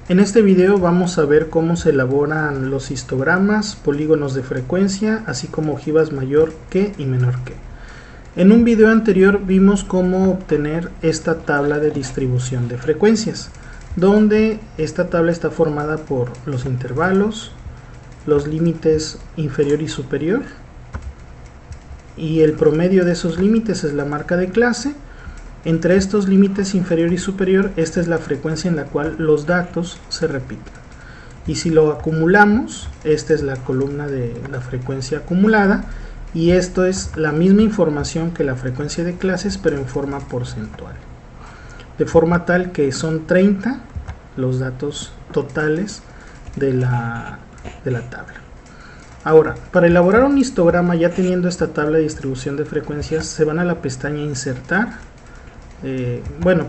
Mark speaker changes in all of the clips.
Speaker 1: En este video vamos a ver cómo se elaboran los histogramas, polígonos de frecuencia, así como ojivas mayor que y menor que. En un video anterior vimos cómo obtener esta tabla de distribución de frecuencias, donde esta tabla está formada por los intervalos, los límites inferior y superior, y el promedio de esos límites es la marca de clase. Entre estos límites inferior y superior, esta es la frecuencia en la cual los datos se repiten. Y si lo acumulamos, esta es la columna de la frecuencia acumulada, y esto es la misma información que la frecuencia de clases, pero en forma porcentual. De forma tal que son 30 los datos totales de la tabla. Ahora, para elaborar un histograma ya teniendo esta tabla de distribución de frecuencias, se van a la pestaña Insertar.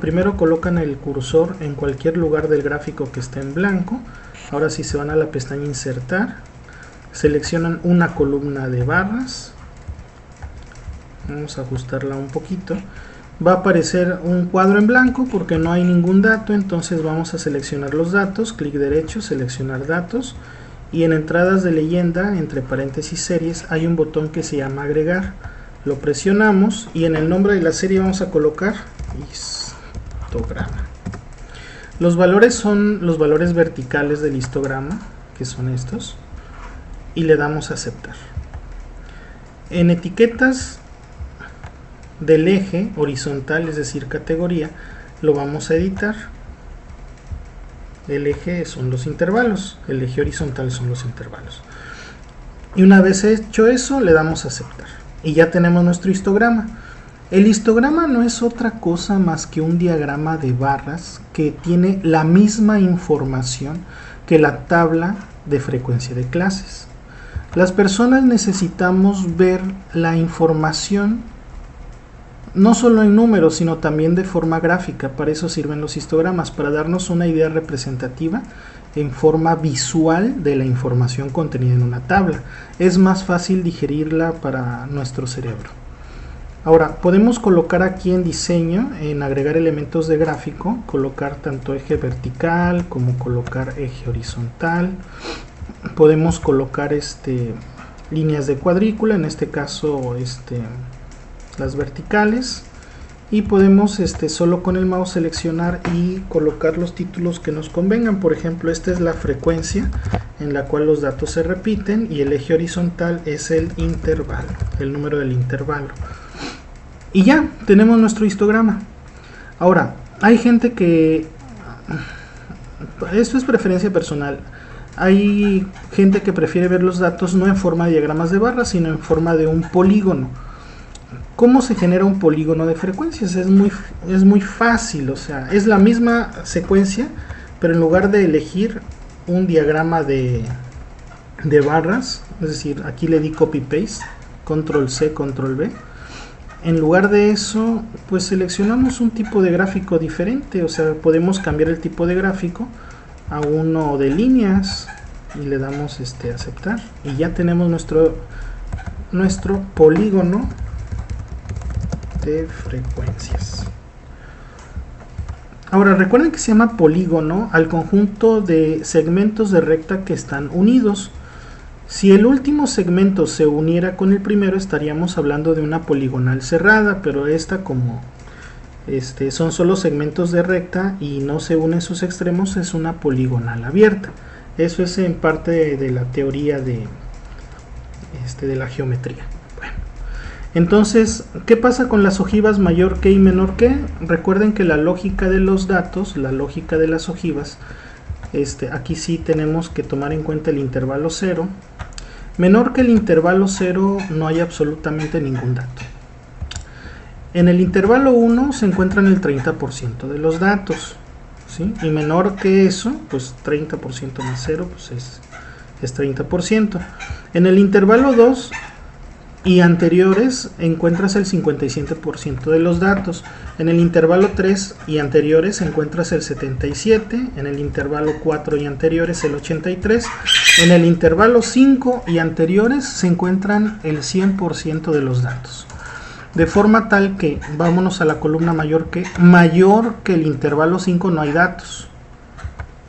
Speaker 1: Primero colocan el cursor en cualquier lugar del gráfico que esté en blanco. Ahora sí se van a la pestaña Insertar, seleccionan una columna de barras, vamos a ajustarla un poquito. Va a aparecer un cuadro en blanco porque no hay ningún dato, entonces vamos a seleccionar los datos, clic derecho, seleccionar datos, y en entradas de leyenda, entre paréntesis series, hay un botón que se llama agregar. Lo presionamos y en el nombre de la serie vamos a colocar histograma. Los valores son los valores verticales del histograma, que son estos, y le damos a aceptar. En etiquetas del eje horizontal, es decir, categoría, lo vamos a editar. El eje son los intervalos, el eje horizontal son los intervalos. Y una vez hecho eso, le damos a aceptar. Y ya tenemos nuestro histograma. El histograma no es otra cosa más que un diagrama de barras que tiene la misma información que la tabla de frecuencia de clases. Las personas necesitamos ver la información no solo en números, sino también de forma gráfica. Para eso sirven los histogramas, para darnos una idea representativa en forma visual de la información contenida en una tabla. Es más fácil digerirla para nuestro cerebro. Ahora, podemos colocar aquí en diseño, en agregar elementos de gráfico, colocar tanto eje vertical como colocar eje horizontal. Podemos colocar líneas de cuadrícula, en este caso las verticales, y podemos solo con el mouse seleccionar y colocar los títulos que nos convengan. Por ejemplo, esta es la frecuencia en la cual los datos se repiten, y el eje horizontal es el intervalo, el número del intervalo. Y ya tenemos nuestro histograma. Ahora, hay gente que, esto es preferencia personal, hay gente que prefiere ver los datos no en forma de diagramas de barras, sino en forma de un polígono. ¿Cómo se genera un polígono de frecuencias? Es muy fácil, o sea, es la misma secuencia, pero en lugar de elegir un diagrama de barras, es decir, aquí le di copy paste, control C, control V, en lugar de eso, pues seleccionamos un tipo de gráfico diferente. O sea, podemos cambiar el tipo de gráfico a uno de líneas y le damos aceptar, y ya tenemos nuestro polígono de frecuencias. Ahora, recuerden que se llama polígono al conjunto de segmentos de recta que están unidos. Si el último segmento se uniera con el primero, estaríamos hablando de una poligonal cerrada, pero esta, como son solo segmentos de recta y no se unen sus extremos, es una poligonal abierta. Eso es en parte de la teoría de la geometría. Entonces, ¿qué pasa con las ojivas mayor que y menor que? Recuerden que la lógica de los datos, la lógica de las ojivas, aquí sí tenemos que tomar en cuenta el intervalo 0. Menor que el intervalo 0 no hay absolutamente ningún dato. En el intervalo 1 se encuentran el 30% de los datos, ¿sí? Y menor que eso, pues 30% más 0, pues es 30%. En el intervalo 2 y anteriores encuentras el 57% de los datos. En el intervalo 3 y anteriores encuentras el 77%, en el intervalo 4 y anteriores el 83%, en el intervalo 5 y anteriores se encuentran el 100% de los datos. De forma tal que, vámonos a la columna mayor que el intervalo 5 no hay datos.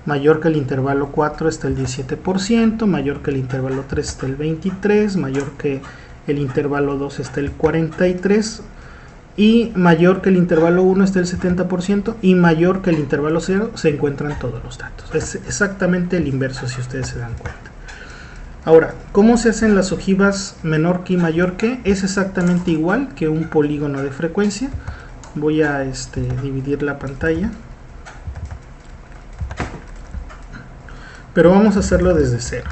Speaker 1: mayor que el intervalo 4 está el 17%, mayor que el intervalo 3 está el 23%, mayor que el intervalo 2 está el 43%, y mayor que el intervalo 1 está el 70%, y mayor que el intervalo 0 se encuentran todos los datos. Es exactamente el inverso, si ustedes se dan cuenta. Ahora, ¿cómo se hacen las ojivas menor que y mayor que? Es exactamente igual que un polígono de frecuencia. Voy a dividir la pantalla, pero vamos a hacerlo desde cero.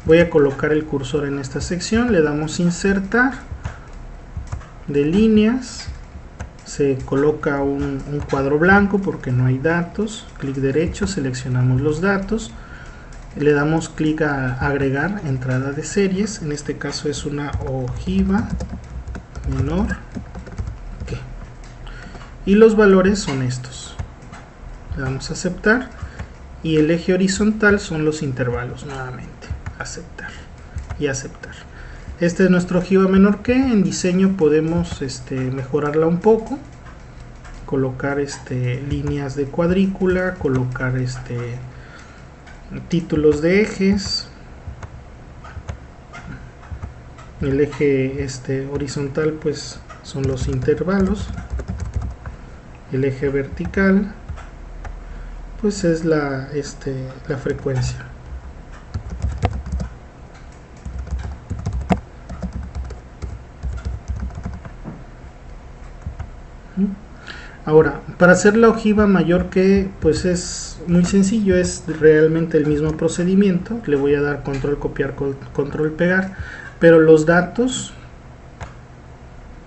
Speaker 1: Voy a colocar el cursor en esta sección, le damos insertar, de líneas, se coloca un cuadro blanco porque no hay datos, clic derecho, seleccionamos los datos, le damos clic a agregar entrada de series, en este caso es una ojiva menor que, y los valores son estos, le damos a aceptar, y el eje horizontal son los intervalos, nuevamente, aceptar y aceptar. Este es nuestro ojiva menor que. En diseño podemos mejorarla un poco, colocar líneas de cuadrícula, colocar títulos de ejes. El eje horizontal pues son los intervalos, el eje vertical pues es la frecuencia. Ahora, para hacer la ojiva mayor que, pues es muy sencillo, es realmente el mismo procedimiento. Le voy a dar control copiar, control pegar, pero los datos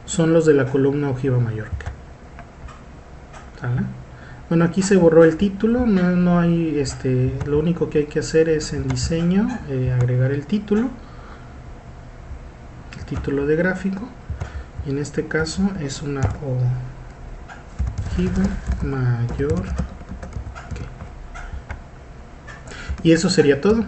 Speaker 1: son los de la columna ojiva mayor que. ¿Sale? Bueno, aquí se borró el título, no hay, lo único que hay que hacer es en diseño agregar el título de gráfico, y en este caso es una ojiva mayor que. Y eso sería todo.